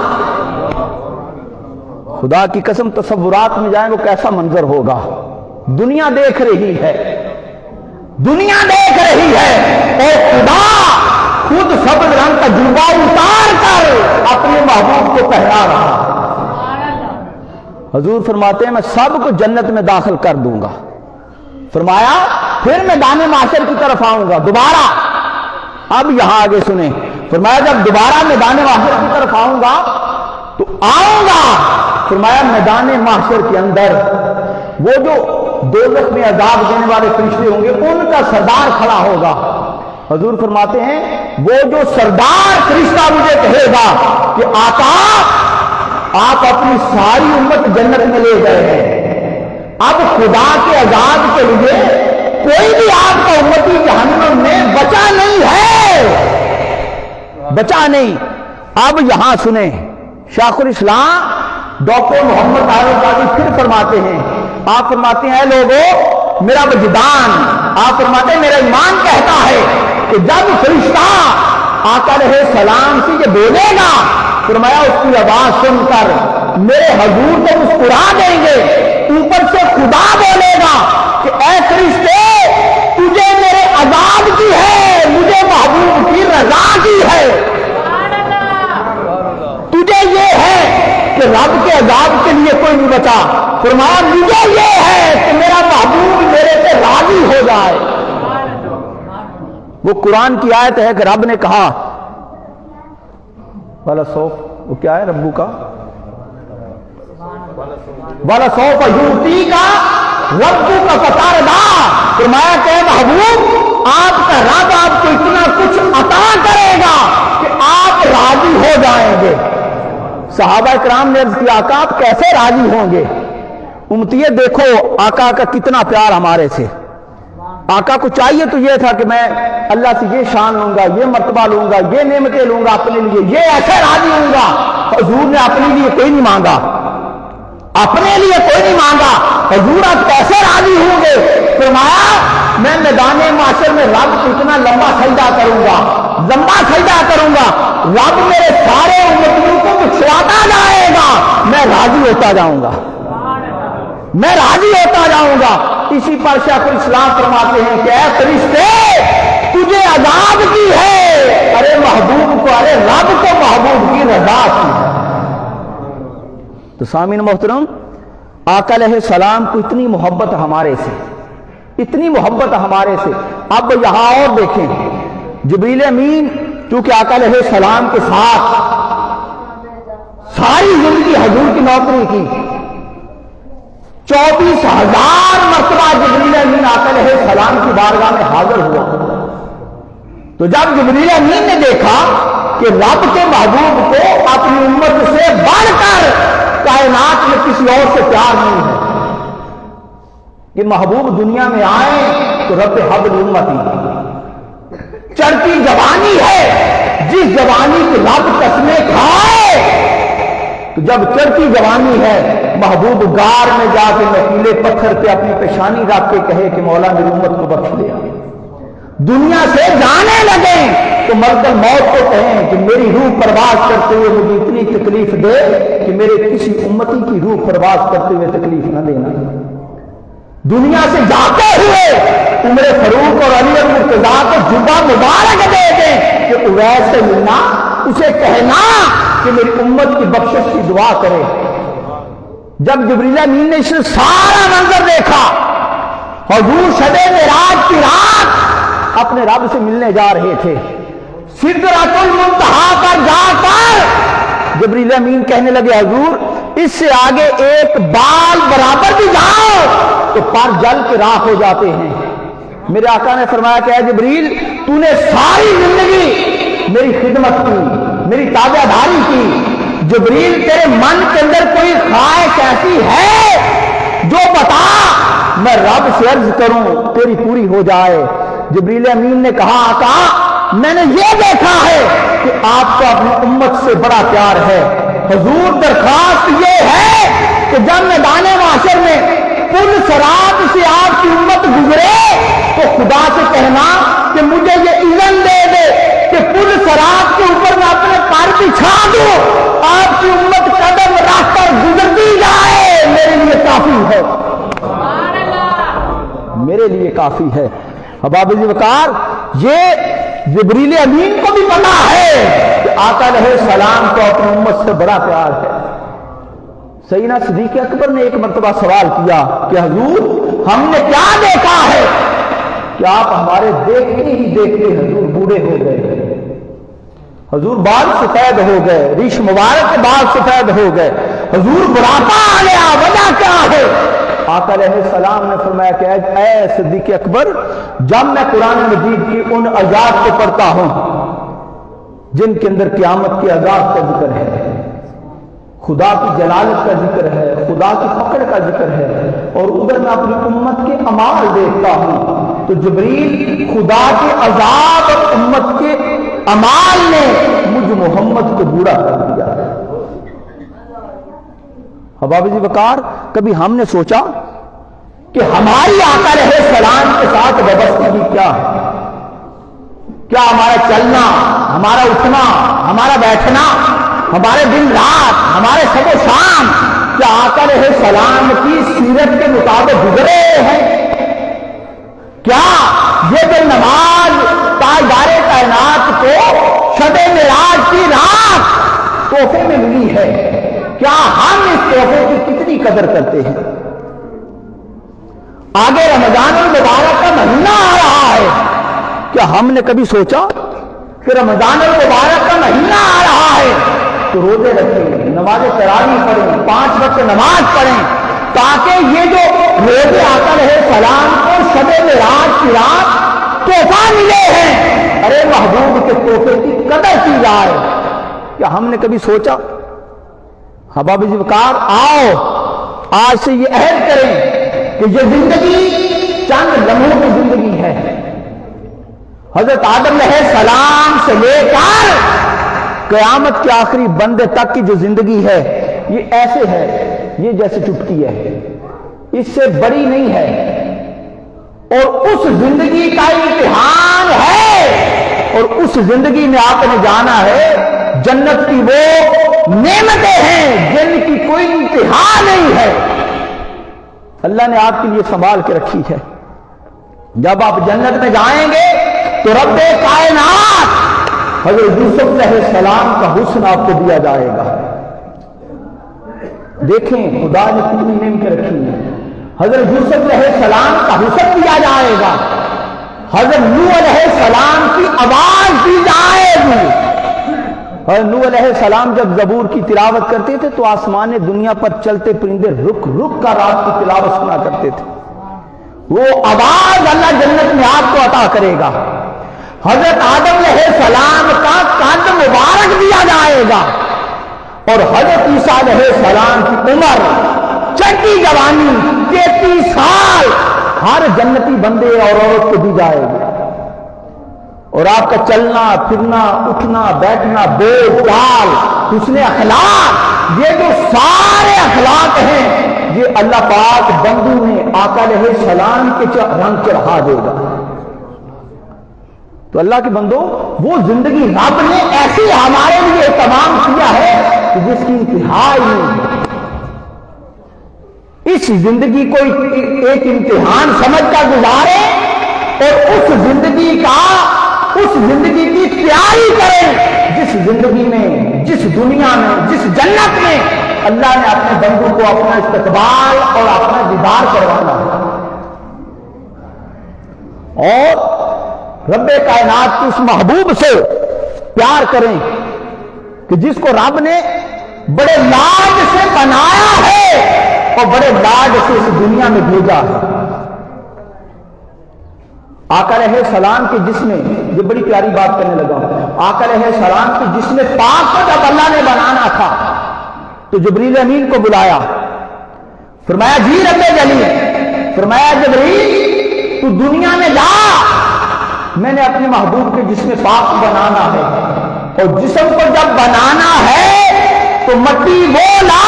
خدا کی قسم تصورات میں جائیں وہ کیسا منظر ہوگا۔ دنیا دیکھ رہی ہے، دنیا دیکھ رہی ہے اور خدا خود سبز رنگ کا جوبہ اتار کر اپنے محبوب کو پہنا رہا ہے۔ حضور فرماتے ہیں میں سب کو جنت میں داخل کر دوں گا۔ فرمایا پھر میدان محشر کی طرف آؤں گا دوبارہ۔ اب یہاں آگے سنیں، فرمایا جب دوبارہ میدان محشر کی طرف آؤں گا تو آؤں گا، فرمایا میدان محشر کے اندر وہ جو دوزخ میں عذاب دینے والے فرشتے ہوں گے ان کا سردار کھڑا ہوگا۔ حضور فرماتے ہیں وہ جو سردار فرشتہ مجھے کہے گا کہ آقا آپ اپنی ساری امت جنت میں لے گئے ہیں، اب خدا کے عذاب کے لیے کوئی بھی آپ کا امتی جہنم میں بچا نہیں ہے، بچا نہیں۔ اب یہاں سنیں، شیخ الاسلام ڈاکٹر محمد طاہر قادری پھر فرماتے ہیں، آپ فرماتے ہیں اے لوگوں میرا وجدان، آپ فرماتے ہیں میرا ایمان کہتا ہے کہ جب فرشتہ آقا علیہ السلام سے یہ بولے گا، فرمایا اس کی آواز سن کر میرے حضور تو مسکرا دیں گے، اوپر سے خدا بولے گا کہ اے فرشتے تجھے میرے عذاب کی ہے، مجھے محبوب کی رضا کی ہے، تجھے یہ ہے کہ رب کے عذاب کے لیے کوئی نہیں بچا، فرمایا مجھے یہ ہے کہ میرا محبوب میرے سے راضی ہو جائے۔ وہ قرآن کی آیت ہے کہ رب نے کہا والا سوف، وہ کیا ہے ربو کا وَلَسَوْفَ يُؤْتِيكَ رَبُّكَ فَتَرْضَىٰ، فرمایا کہ محبوب آپ کا رب آپ کو اتنا کچھ عطا کرے گا کہ آپ راضی ہو جائیں گے۔ صحابہ کرام نے عرض کیا آقا آپ کیسے راضی ہوں گے؟ امتیت دیکھو آقا کا کتنا پیار ہمارے سے۔ آقا کو چاہیے تو یہ تھا کہ میں اللہ سے یہ شان لوں گا، یہ مرتبہ لوں گا، یہ نعمتیں لوں گا اپنے لیے، یہ ایسے راضی ہوں گا۔ حضور نے اپنے لیے کوئی نہیں مانگا، اپنے لیے کوئی نہیں مانگا۔ حضور آپ کیسے راضی ہوں گے؟ فرمایا میں میدان معاشر میں رب کو اتنا لمبا سجدہ کروں گا، لمبا سجدہ کروں گا، رب میرے سارے امتیوں کو چھڑاتا جائے گا، میں راضی ہوتا جاؤں گا، میں راضی ہوتا جاؤں گا۔ اسی پر شیخ الاسلام فرماتے ہیں کہ اے فرشتے تجھے عذاب کی ہے، ارے محبوب کو، ارے رب کو محبوب کی رضا کی ہے۔ تو سامعین محترم، آقا علیہ السلام کو اتنی محبت ہمارے سے، اتنی محبت ہمارے سے۔ اب یہاں اور دیکھیں، جبریل امین چونکہ آقا علیہ السلام کے ساتھ ساری زندگی حضور کی نوکری کی، 24,000 مرتبہ جبریل امین آقا علیہ السلام کی بارگاہ میں حاضر ہوا۔ تو جب جبریل امین نے دیکھا کہ رب کے محبوب کو اپنی امت سے بڑھ کر کائنات میں کسی اور سے پیار نہیں ہے، کہ محبوب دنیا میں آئے تو رب حبل امتی، چڑھتی جوانی ہے جس جوانی کی رب قسمیں کھائے، تو جب چڑھتی جوانی ہے محبوب غار میں جا کے نکیلے پتھر پہ اپنی پیشانی رکھ کے کہے کہ مولا میری امت کو بخش لیا۔ دنیا سے جانے لگے تو ملک الموت کو کہیں کہ میری روح پرواز کرتے ہوئے مجھے اتنی تکلیف دے کہ میرے کسی امتی کی روح پرواز کرتے ہوئے تکلیف نہ دینا۔ دنیا سے جاتے ہوئے عمر فاروق اور علی المرتضیٰ کو جبہ مبارک دے دیں کہ اویس سے ملنا، اسے کہنا کہ میری امت کی بخشش کی دعا کرے۔ جب جبریل امین نے اس سارا منظر دیکھا، حضور شب معراج کی رات اپنے رب سے ملنے جا رہے تھے، سدرۃ المنتہا پر جا کر جبریل امین کہنے لگے حضور اس سے آگے ایک بال برابر بھی جاؤ تو پر جل کے راہ ہو جاتے ہیں۔ میرے آقا نے فرمایا کہ اے جبریل تو نے ساری زندگی میری خدمت کی، میری تابع داری کی، جبریل تیرے من کے اندر کوئی خواہش ایسی ہے جو بتا، میں رب سے عرض کروں تیری پوری ہو جائے۔ جبریل امین نے کہا آقا میں نے یہ دیکھا ہے کہ آپ کو اپنی امت سے بڑا پیار ہے، حضور درخواست یہ ہے کہ جب میدان معاشر میں پل صراط سے آپ کی امت گزرے تو خدا سے کہنا کہ مجھے یہ اذن دے دے کہ پل صراط کے اوپر میں اپنے پیر بچھا دوں، آپ کی امت قدم رکھ کر گزرتی جائے، میرے لیے کافی ہے، میرے لیے کافی ہے۔ احباب وقار، یہ جبریل امین کو بھی پتا ہے کہ آقا علیہ السلام کو اپنی امت سے بڑا پیار ہے۔ سیدنا صدیق اکبر نے ایک مرتبہ سوال کیا کہ حضور ہم نے کیا دیکھا ہے کہ آپ ہمارے دیکھتے ہی دیکھتے حضور بوڑھے ہو گئے، حضور بال سفید ہو گئے، ریش مبارک کے بال سفید ہو گئے، حضور بڑھاپا آ گیا، وجہ کیا ہے؟ آقا علیہ السلام نے فرمایا کہ اے صدیق اکبر جب میں قرآن مجید کی ان آیات کو پڑھتا ہوں جن کے اندر قیامت کے عذاب کا ذکر ہے، خدا کی جلالت کا ذکر ہے، خدا کی پکڑ کا ذکر ہے، اور ادھر میں اپنی امت کے اعمال دیکھتا ہوں تو جبریل خدا کے عذاب اور امت کے اعمال نے مجھ محمد کو بوڑھا کر دیا۔ حباب جی وقار، کبھی ہم نے سوچا کہ ہماری آقا علیہ السلام کے ساتھ وابستگی کیا ہے؟ کیا ہمارا چلنا، ہمارا اٹھنا، ہمارا بیٹھنا، ہمارے دن رات، ہمارے شب و شام کیا آقا علیہ السلام کی سیرت کے مطابق گزرے ہیں؟ کیا یہ جو نماز تاجدار کائنات کو شب معراج کی رات تحفے میں ملی ہے، کیا ہم اس تحفے کی کتنی قدر کرتے ہیں؟ آگے رمضان المبارک کا مہینہ آ رہا ہے، کیا ہم نے کبھی سوچا کہ رمضان المبارک کا مہینہ آ رہا ہے، تو روزے رکھیں، نماز تراویح پڑھیں، 5 وقت نماز پڑھیں، تاکہ یہ جو روزے آقا علیہ السلام کو شب معراج کی رات تحفہ ملے ہیں، ارے محبوب کے تحفے کی قدر کی جائے۔ کیا ہم نے کبھی سوچا؟ حباب ذوالفقار آؤ آج سے یہ عہد کریں کہ یہ زندگی چند لمحوں کی زندگی ہے۔ حضرت آدم علیہ السلام سے لے کر قیامت کے آخری بندے تک کی جو زندگی ہے یہ ایسے ہے، یہ جیسے چٹکی ہے، اس سے بڑی نہیں ہے، اور اس زندگی کا امتحان ہے، اور اس زندگی میں آپ نے جانا ہے جنت کی وہ نعمتیں ہیں جن کی کوئی انتہا نہیں ہے، اللہ نے آپ کے لیے سنبھال کے رکھی ہے۔ جب آپ جنت میں جائیں گے تو رب کائنات حضرت یوسف علیہ السلام کا حسن آپ کو دیا جائے گا۔ دیکھیں خدا نے کتنی نعمتیں رکھی ہیں، حضرت یوسف علیہ السلام کا حسن دیا جائے گا، حضرت نوح علیہ السلام کی آواز دی جائے گی۔ اور نوح علیہ السلام جب زبور کی تلاوت کرتے تھے تو آسمان دنیا پر چلتے پرندے رک رک کر آپ کی تلاوت سنا کرتے تھے، وہ آواز اللہ جنت میں آپ کو عطا کرے گا۔ حضرت آدم علیہ السلام کا قد مبارک دیا جائے گا، اور حضرت عیسیٰ علیہ السلام کی عمر چڑھی جوانی 33 سال ہر جنتی بندے اور عورت کو دی جائے گی، اور آپ کا چلنا پھرنا اٹھنا بیٹھنا بول چال حسن اخلاق، یہ جو سارے اخلاق ہیں یہ اللہ پاک بندوں میں آقا علیہ السلام کے رنگ چڑھا دے گا۔ تو اللہ کے بندو وہ زندگی رب نے ایسی ہمارے لیے اہتمام کیا ہے کہ جس کی انتہا ہی نہیں ہے۔ اس زندگی کو ایک امتحان سمجھ کر گزارے، اور اس زندگی کی تیاری کریں جس زندگی میں، جس دنیا میں، جس جنت میں اللہ نے اپنے بندوں کو اپنا استقبال اور اپنا دیدار کروانا ہے، اور رب کائنات کی اس محبوب سے پیار کریں کہ جس کو رب نے بڑے لاڈ سے بنایا ہے اور بڑے لاڈ سے اس دنیا میں بھیجا ہے۔ آقا علیہ السلام کے جسم میں، یہ بڑی پیاری بات کرنے لگا ہوں، آقا علیہ السلام کے جسم پاک کو جب اللہ نے بنانا تھا تو جبریل امین کو بلایا، فرمایا جی رب جلیل، فرمایا جبریل تو دنیا میں جا، میں نے اپنے محبوب کے جسم پاک کو بنانا ہے، اور جسم کو جب بنانا ہے تو مٹی وہ لا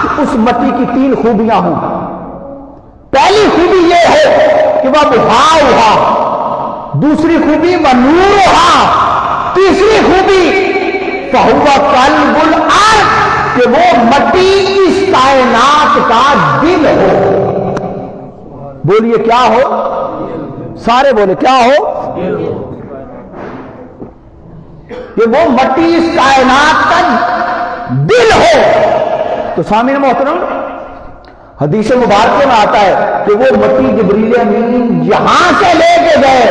کہ اس مٹی کی 3 خوبیاں ہوں۔ پہلی خوبی یہ ہے کہ وہ بہا، دوسری خوبی وہ نور، تیسری خوبی فہو قلب الارض، کہ وہ مٹی اس کائنات کا دل ہو۔ بولیے کیا ہو؟ سارے بولے کیا ہو؟ کہ وہ مٹی اس کائنات کا دل ہو۔ تو سامعین محترم، حدیث مبارکہ میں آتا ہے کہ وہ مٹی جبریل امین یہاں سے لے کے گئے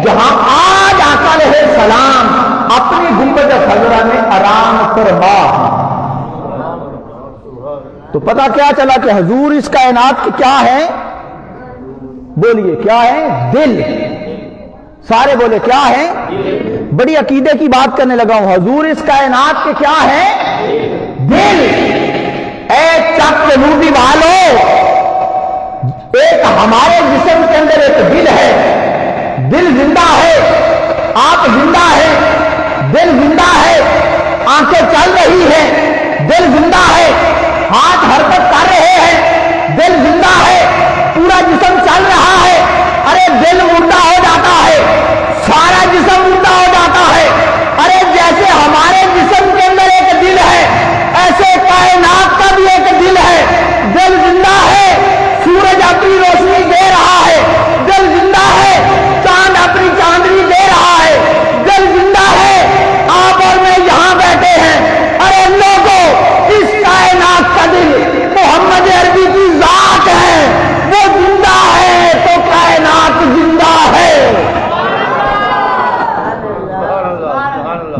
جہاں آج آقا علیہ السلام اپنی گنبد خضرا میں آرام فرما۔ تو پتہ کیا چلا کہ حضور اس کائنات کے کیا ہے؟ بولیے کیا ہے؟ دل۔ سارے بولے کیا ہے؟ بڑی عقیدے کی بات کرنے لگا ہوں، حضور اس کائنات کے کیا ہے؟ دل۔ اے چک جنوبی والو، ایک ہمارے جسم کے اندر ایک دل ہے، دل زندہ ہے، آپ زندہ ہے، دل زندہ ہے، آنکھیں چل رہی ہیں، دل زندہ ہے، ہاتھ حرکت کر رہے ہیں، دل زندہ ہے، پورا جسم چل رہا ہے۔ ارے دل مردہ ہو جاتا ہے، سارا جسم مردہ ہو جاتا ہے۔ ارے جیسے ہمارے جسم کے اندر ایک دل ہے، ایسے کائنات کا بھی ایک دل ہے، دل زندہ ہے، سورج اپنی روشنی دے رہا ہے، دل زندہ ہے، چاند اپنی چاندنی دے رہا ہے، دل زندہ ہے، آپ اور میں یہاں بیٹھے ہیں۔ ارے لوگوں، اس کائنات کا دل محمد عربی کی ذات ہے، وہ زندہ ہے تو کائنات زندہ ہے،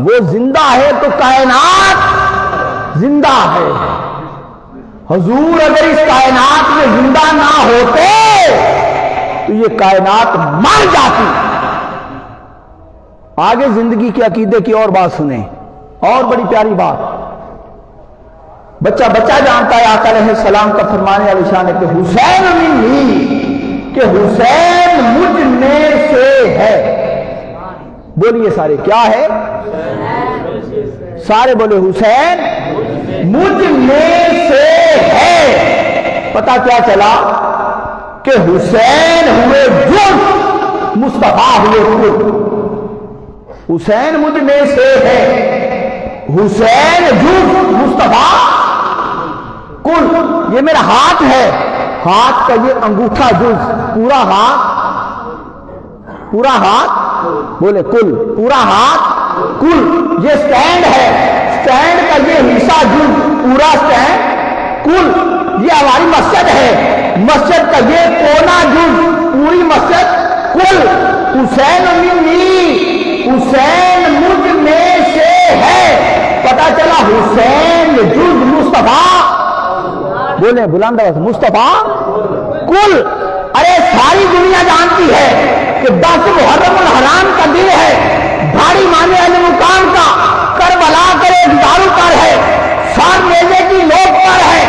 وہ زندہ ہے تو کائنات حضور اگر اس کائنات میں زندہ نہ ہوتے تو یہ کائنات مر جاتی۔ آگے زندگی کے عقیدے کی اور بات سنیں، اور بڑی پیاری بات۔ بچہ جانتا ہے آقا علیہ السلام کا فرمانے علی شان ہے کہ حسین منی، کہ حسین مجھ میں سے ہے۔ بولیے سارے، کیا ہے؟ سارے بولے حسین مجھ میں سے ہے۔ پتہ کیا چلا کہ حسین ہوئے جز، مصطفیٰ ہوئے کل۔ حسین مجھ میں سے ہے، حسین جز، مصطفیٰ کل۔ یہ میرا ہاتھ ہے، ہاتھ کا یہ انگوٹھا جز، پورا ہاتھ بولے کل، پورا ہاتھ کل۔ یہ سٹینڈ ہے، سٹینڈ کا یہ حصہ جز، پورا سٹینڈ کل۔ یہ ہماری مسجد ہے، مسجد کا یہ کونا جز، پوری مسجد کل۔ حسین منی، حسین مجھ میں سے ہے۔ پتہ چلا حسین جز مصطفیٰ، بولیں بلند آواز، مصطفیٰ کل۔ ارے ساری دنیا جانتی ہے کہ 10 محرم الحرام کا دن ہے، بھاری مانے والے مقام کا، کربلا کا ایک دارو پر ہے، سار میلے کی لوگ پر ہے،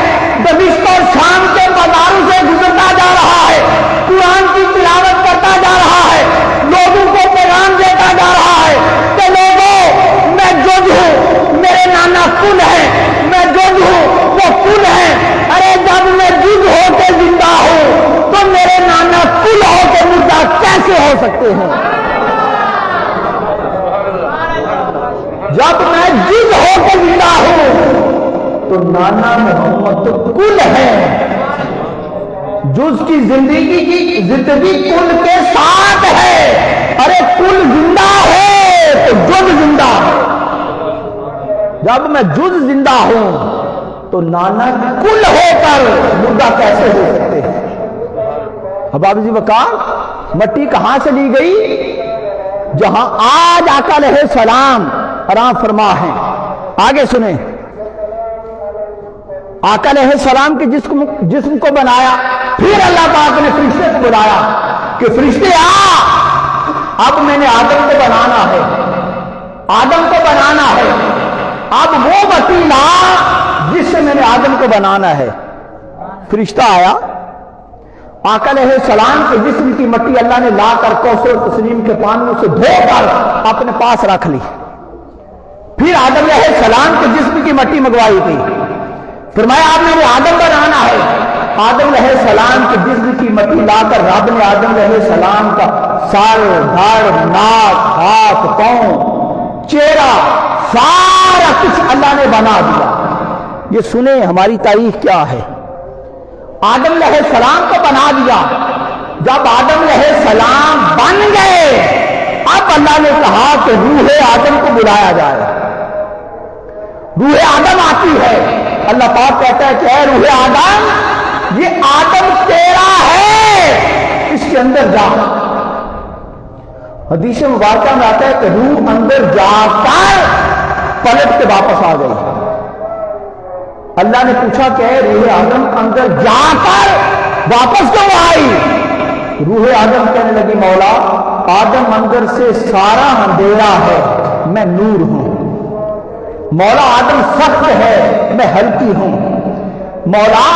دمشق اور شام کے بازاروں سے گزرتا جا رہا ہے، قرآن کی تلاوت کرتا جا رہا ہے، لوگوں کو پیغام دیتا جا رہا ہے کہ لوگوں میں جز ہوں، میرے نانا کل ہے، میں جز ہوں، وہ کل ہے۔ ارے جب میں جز ہو کے زندہ ہوں تو میرے نانا کل ہو کے مردہ کیسے ہو سکتے ہیں؟ جب میں جز ہو کے زندہ ہوں تو نانا محمد تو کل ہے۔ جز کی زندگی کل کے ساتھ ہے۔ ارے کل زندہ ہے تو جز زندہ ہے۔ جب میں جز زندہ ہوں تو نانا کل ہو کر مردہ کیسے ہو سکتے ہیں؟ حباب جی وقار، مٹی کہاں سے لی گئی؟ جہاں آج آقا علیہ السلام آرام فرما ہے۔ آگے سنیں، آقا علیہ السلام کے جسم کو بنایا، پھر اللہ پاک نے فرشتے کو بلایا کہ فرشتے اب میں نے آدم کو بنانا ہے، آدم کو بنانا ہے، اب وہ مٹی لا جس سے میں نے آدم کو بنانا ہے۔ فرشتہ آیا، آقا علیہ السلام کے جسم کی مٹی اللہ نے لا کر کوثر تسنیم کے پانیوں سے دھو کر اپنے پاس رکھ لی۔ پھر آدم علیہ السلام کے جسم کی مٹی منگوائی تھی، فرمایا آپ نے آدم بنانا ہے۔ آدم علیہ السلام کے جسم کی مٹی لا کر رب نے آدم علیہ السلام کا سر، دھڑ، ناک، ہاتھ، پاؤں، چہرہ، سارا کچھ اللہ نے بنا دیا۔ یہ سنیں ہماری تاریخ کیا ہے۔ آدم علیہ السلام کو بنا دیا۔ جب آدم علیہ السلام بن گئے، اب اللہ نے کہا کہ روح آدم کو بلایا جائے۔ روح آدم آتی ہے، اللہ پاک کہتا ہے کہ اے روح آدم، یہ آدم تیرا ہے، اس کے اندر جا۔ حدیث مبارکہ میں آتا ہے کہ روح اندر جا کر پلٹ کے واپس آ گئی۔ اللہ نے پوچھا کہ اے روح آدم اندر جا کر واپس کیوں آئی؟ روح آدم کہنے لگی مولا آدم اندر سے سارا اندھیرا ہے، میں نور ہوں۔ مولا آدم سخت ہے، میں ہلکی ہوں۔ مولا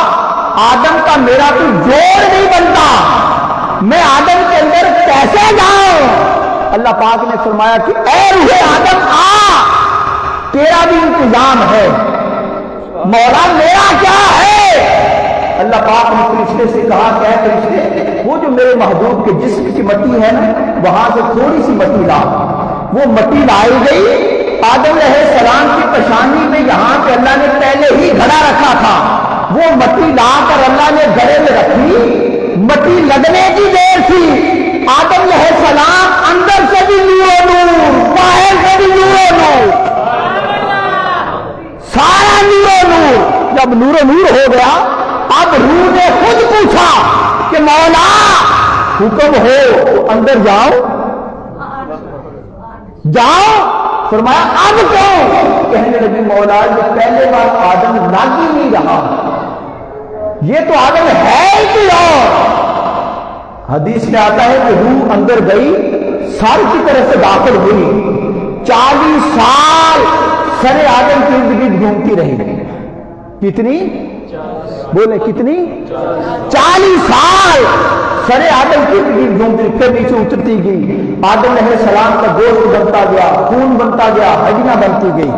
آدم کا میرا کوئی جوڑ نہیں بنتا، میں آدم کے اندر کیسے جاؤں؟ اللہ پاک نے فرمایا کہ اے روح آدم آ، تیرا بھی انتظام ہے۔ مولا میرا کیا ہے؟ اللہ پاک نے فرشتے سے کہا کہ اے فرشتے، وہ جو میرے محبوب کے جسم کی مٹی ہے نا، وہاں سے تھوڑی سی مٹی لا۔ وہ مٹی لائی گئی، آدم علیہ السلام کی پیشانی میں یہاں پہ اللہ نے پہلے ہی گھڑا رکھا تھا، وہ مٹی لا کر اللہ نے گھڑے میں رکھی۔ مٹی لگنے کی دیر تھی، آدم علیہ السلام اندر سے بھی نور و نور، باہر سے بھی نور و نور، سارا نور و نور۔ جب نور و نور ہو گیا، اب روح نے خود پوچھا کہ مولا حکم ہو اندر جاؤ، جاؤ۔ فرمایا اب کیوں؟ کہنے لگی مولا یہ پہلے بار آدم لگ ہی نہیں رہا، یہ تو آدم ہے ہی کوئی اور. حدیث میں آتا ہے کہ روح اندر گئی، سر کی طرف سے داخل ہوئی، 40 سال سر آدم کے ارد گرد گھومتی رہی. کتنی؟ بولے کتنی؟ 40 سال سر آدم کے ارد گرد گھومتی، پھر نیچے اترتی گئی. آدم علیہ السلام کا گوشت بنتا گیا، خون بنتا گیا، ہڈیاں بنتی گئی.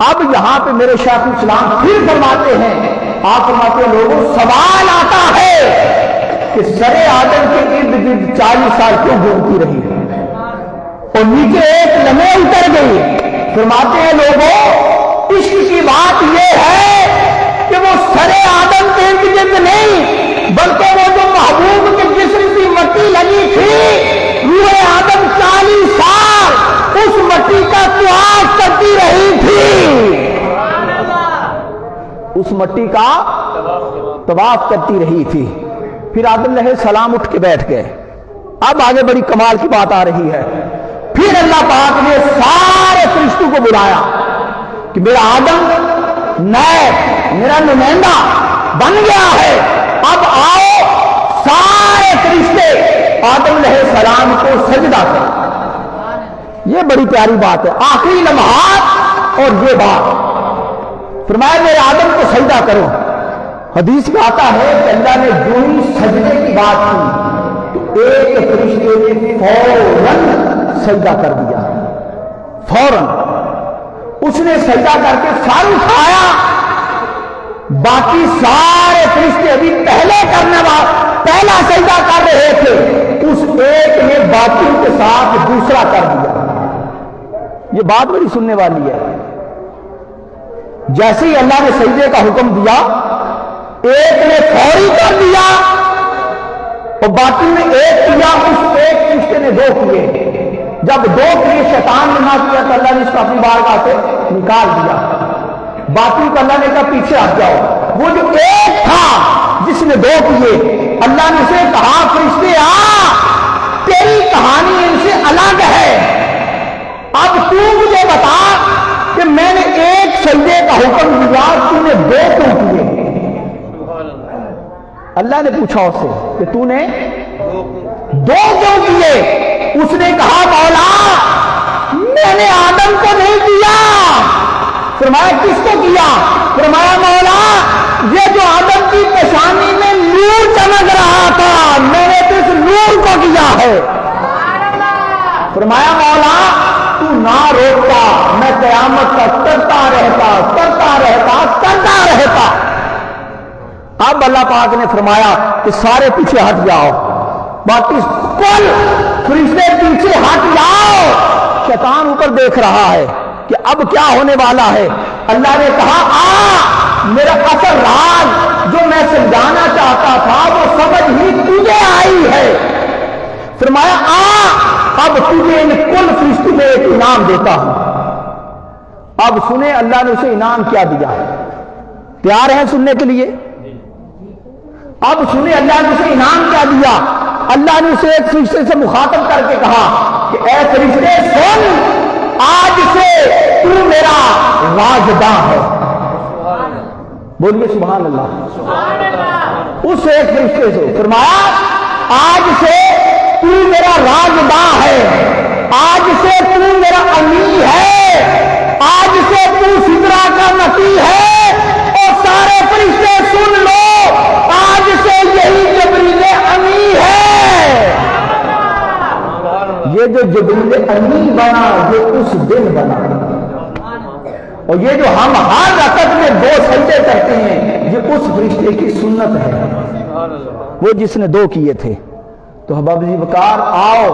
اب یہاں پہ میرے شیخ الاسلام پھر فرماتے ہیں، آپ فرماتے ہیں لوگوں سوال آتا ہے کہ سر آدم کے ارد گرد 40 سال کیوں گھومتی رہی اور نیچے ایک لمحے اتر گئی. فرماتے ہیں لوگوں عشق کی بات یہ ہے کہ وہ سر آدم کے ارد گرد نہیں، بلکہ وہ جو محبوب کے جسم کی مٹی لگی تھی، روح آدم 40 سال اس مٹی کا طواف کرتی رہی تھی، اس مٹی کا طواف کرتی رہی تھی. پھر آدم علیہ السلام اٹھ کے بیٹھ گئے. اب آگے بڑی کمال کی بات آ رہی ہے. پھر اللہ پاک نے سارے فرشتوں کو بلایا کہ میرا آدم نائب، میرا نمائندہ بن گیا ہے، اب آؤ سارے فرشتے آدم علیہ السلام کو سجدہ کرو. یہ بڑی پیاری بات ہے، آخری لمحات اور یہ بات. فرمایا میرے آدم کو سجدہ کرو. حدیث میں آتا ہے کہ اللہ نے جو ہی سجدے کی بات کی تو ایک فرشتے نے فوراً سجدہ کر دیا. فوراً اس نے سجدہ کر کے سر اٹھایا. باقی سارے فرشتے ابھی پہلا سجدہ کر رہے تھے، اس ایک نے باقی کے ساتھ دوسرا کر دیا. یہ بات بڑی سننے والی ہے. جیسے ہی اللہ نے سجدے کا حکم دیا، ایک نے فوری کر دیا اور باقی نے ایک کیا، اس ایک فرشتے نے 2 کیے. جب 2 کیے شیطان نے نہ کیا تو اللہ نے اس کو اپنی بارگاہ سے نکال دیا. باقی کو اللہ نے کہا پیچھے ہٹ جاؤ. وہ جو ایک تھا جس نے 2 کیے، اللہ نے اسے کہا فرشتے تیری کہانی ان سے الگ ہے. اب تو مجھے بتا کہ میں نے ایک سجدے کا حکم دیا، تو نے 2 کیوں کیے؟ اللہ نے پوچھا اس سے کہ تو نے 2 کیوں کیے؟ اس نے کہا مولا میں نے آدم کو نہیں کیا. فرمایا کس کو کیا؟ فرمایا مولا یہ جو آدم کی پیشانی میں نور چمک رہا تھا، میں نے تو اس نور کو کیا ہے. فرمایا مولا تو نہ روکتا، میں قیامت تک کرتا رہتا. اب اللہ پاک نے فرمایا کہ سارے پیچھے ہٹ جاؤ، باقی کل فرشتے پیچھے ہٹ جاؤ. شیطان اوپر دیکھ رہا ہے کہ اب کیا ہونے والا ہے. اللہ نے کہا میرا اصل راز جو میں سمجھانا چاہتا تھا وہ سمجھ ہی تجھے آئی ہے. فرمایا اب تجھے ان کل فرشتوں میں ایک انعام دیتا ہوں. اب سنیں اللہ نے اسے انعام کیا دیا ہے. تیار ہیں سننے کے لیے؟ اب سنیں اللہ نے اسے انعام کیا دیا. اللہ نے اسے ایک فرشتے سے مخاطب کر کے کہا کہ اے فرشتے سن، آج سے تو میرا رازداں ہے. بولیے سبحان اللہ. اس ایک فرشتے سے فرمایا آج سے تو میرا رازداں ہے، آج سے تو میرا امی ہے، آج سے تو سدرا کا نتی ہے. اور سارے فرشتے سن لو، آج سے یہی جبریل امی ہے. یہ جو جبریل امی بنا یہ اس دن بنا، اور یہ جو ہم ہر رکعت میں 2 سجدے کرتے ہیں یہ اس فرشتے کی سنت ہے، وہ جس نے 2 کیے تھے. تو احباب جی وقار آؤ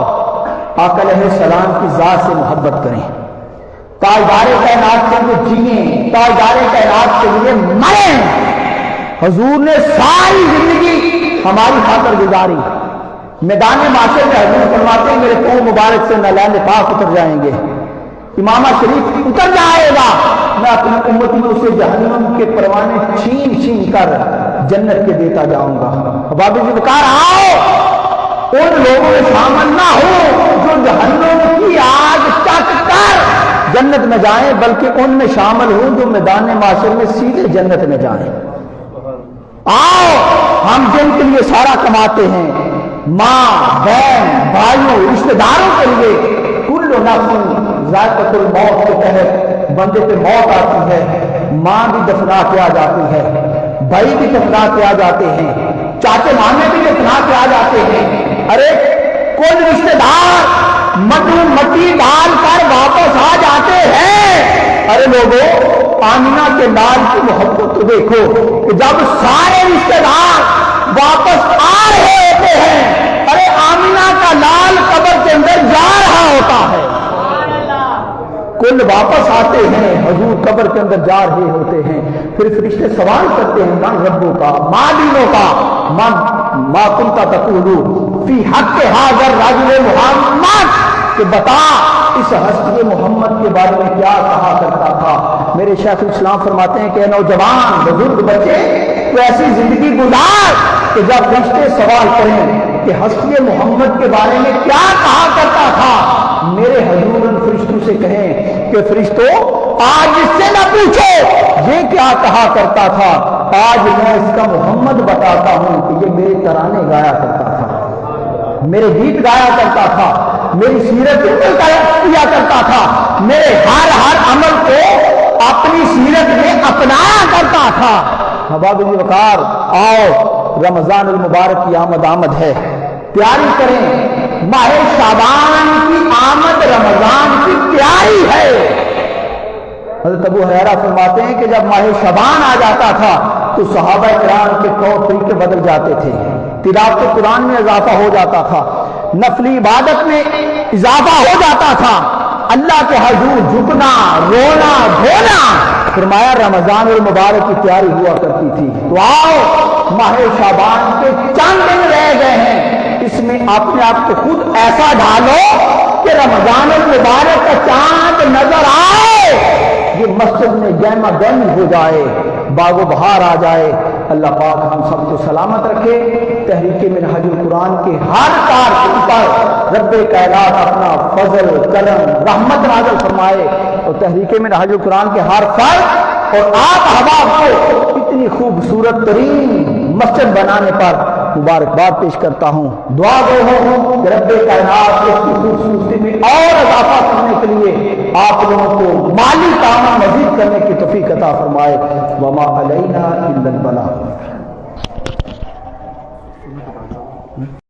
آقا علیہ السلام کی ذات سے محبت کریں، تاجدار کائنات کے لیے جیئیں، تاجدار کائنات کے لیے مریں. حضور نے ساری زندگی ہماری خاطر گزاری. میدان معاشر میں حضور فرماتے ہیں میرے پاؤں مبارک سے نالان پاک اتر جائیں گے، امامہ شریف اتر جائے گا، میں اپنی امت میں اسے جہنم کے پروانے چھین چھین کر جنت کے دیتا جاؤں گا. احباب جی وقار آؤ ان لوگوں میں شامل نہ ہو جو جہنم کی آگ چک کر جنت میں جائیں، بلکہ ان میں شامل ہوں جو میدان معاشر میں سیدھے جنت میں جائیں. آؤ ہم جن کے لیے سارا کماتے ہیں، ماں بہن بھائیوں رشتے داروں کے لیے، کل نفس ذائقۃ الموت کے تحت بندے پہ موت آتی ہے، ماں بھی دفنا کے آ جاتی ہے، بھائی بھی دفنا کے آ جاتے ہیں، چاچے مامے بھی دفنا کے آ جاتے ہیں، ارے کل رشتے دار مٹو مٹی ڈال کر واپس آ جاتے ہیں۔ ارے لوگوں آمینہ کے لال کی محبت تو دیکھو کہ جب سارے رشتے دار واپس آ رہے ہوتے ہیں، ارے آمینہ کا لال قبر کے اندر جا رہا ہوتا ہے، کل واپس آتے ہیں، حضور قبر کے اندر جا رہے ہوتے ہیں، پھر فرشتے سوال کرتے ہیں من ربوں کا، ماں دینوں کا، ما کنت تقول فی حق حاضر رجل محمد، کہ بتا اس ہستی محمد کے بارے میں کیا کہا کرتا تھا۔ میرے شیخ الاسلام فرماتے ہیں کہ نوجوان بزرگ بچے تو ایسی زندگی گزار کہ جب فرشتے سوال کریں کہ ہستی محمد کے بارے میں کیا کہا کرتا تھا، میرے حضور ان فرشتوں سے کہیں کہ فرشتوں آج اس سے نہ پوچھو یہ کیا کہا کرتا تھا، آج میں اس کا محمد بتاتا ہوں کہ یہ میرے ترانے گایا کرتا تھا، میرے گیت گایا کرتا تھا، میری سیرت کیا کرتا تھا، میرے ہر عمل کو اپنی سیرت میں اپنایا کرتا تھا۔ احباب وقار، آؤ رمضان المبارک کی آمد ہے، تیاری کریں، ماہ شعبان کی آمد رمضان کی تیاری ہے۔ حضرت ابو ہریرہ فرماتے ہیں کہ جب ماہ شعبان آ جاتا تھا تو صحابہ کرام کے طور طریقے بدل جاتے تھے، تلاوت قرآن میں اضافہ ہو جاتا تھا، نفلی عبادت میں اضافہ ہو جاتا تھا، اللہ کے حضور جھکنا رونا دھونا۔ فرمایا رمضان المبارک کی تیاری ہوا کرتی تھی، تو آؤ ماہ شعبان کے چند دن رہ گئے ہیں، اس میں اپنے آپ کو خود ایسا ڈھالو کہ رمضان المبارک کا چاند نظر آئے، یہ مسجد میں گہما گہمی ہو جائے، باغ و بہار آ جائے۔ اللہ پاک ہم سب کو سلامت رکھے، تحریک منہاج القرآن کے ہر کار پر رب کائنات اپنا فضل کرم رحمت نازل فرمائے، اور تحریک منہاج القرآن کے ہر فرد اور آپ احباب کو اتنی خوبصورت ترین مسجد بنانے پر مبارکباد پیش کرتا ہوں۔ دعا گو ہوں کہ رب کائنات اس کی خوبصورتی میں اور اضافہ کرنے کے لیے آپ لوگوں کو مالی تعاون مزید کرنے کی توفیق عطا فرمائے۔ وما علینا الا البلاغ۔